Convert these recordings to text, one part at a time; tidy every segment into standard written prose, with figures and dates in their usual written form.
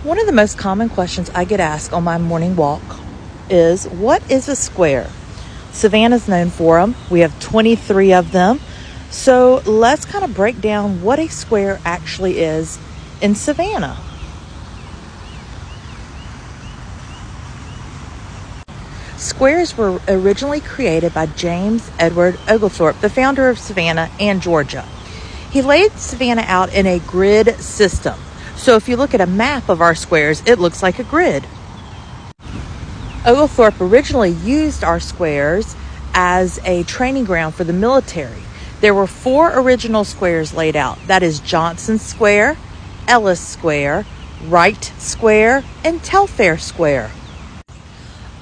One of the most common questions I get asked on my morning walk is, what is a square? Savannah's known for them. We have 23 of them. So let's kind of break down what a square actually is in Savannah. Squares were originally created by James Edward Oglethorpe, the founder of Savannah and Georgia. He laid Savannah out in a grid system. So if you look at a map of our squares, it looks like a grid. Oglethorpe originally used our squares as a training ground for the military. There were 4 original squares laid out. That is Johnson Square, Ellis Square, Wright Square, and Telfair Square.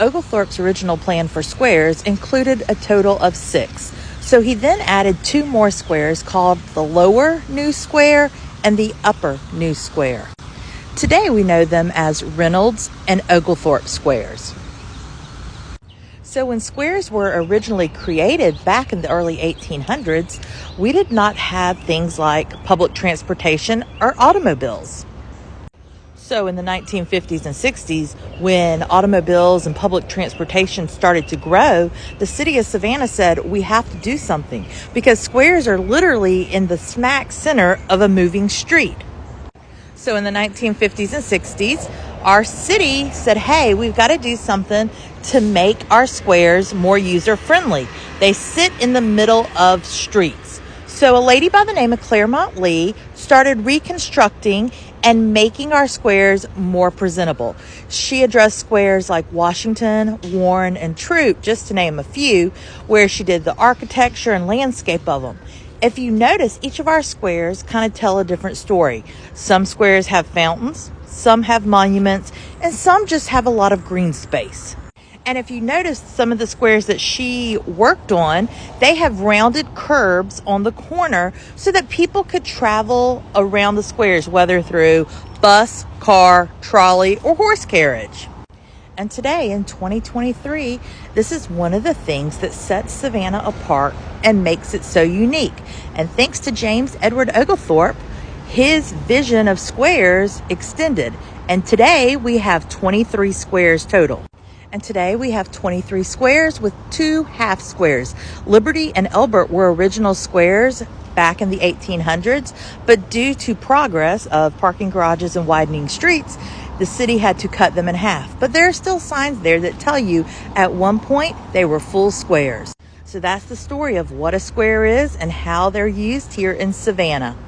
Oglethorpe's original plan for squares included a total of 6. So he then added 2 more squares called the Lower New Square and the Upper New Square. Today we know them as Reynolds and Oglethorpe squares. So when squares were originally created back in the early 1800s, we did not have things like public transportation or automobiles. So in the 1950s and 60s, when automobiles and public transportation started to grow, the city of Savannah said, we have to do something because squares are literally in the smack center of a moving street. So in the 1950s and 60s, our city said, hey, we've got to do something to make our squares more user-friendly. They sit in the middle of streets. So a lady by the name of Claremont Lee started reconstructing and making our squares more presentable. She addressed squares like Washington, Warren, and Troup, just to name a few, where she did the architecture and landscape of them. If you notice, each of our squares kind of tell a different story. Some squares have fountains, some have monuments, and some just have a lot of green space. And if you notice some of the squares that she worked on, they have rounded curbs on the corner so that people could travel around the squares, whether through bus, car, trolley, or horse carriage. And today in 2023, this is one of the things that sets Savannah apart and makes it so unique. And thanks to James Edward Oglethorpe, his vision of squares extended. And today we have 23 squares total. And today we have 23 squares with 2 half squares. Liberty and Elbert were original squares back in the 1800s, but due to progress of parking garages and widening streets, the city had to cut them in half. But there are still signs there that tell you at one point they were full squares. So that's the story of what a square is and how they're used here in Savannah.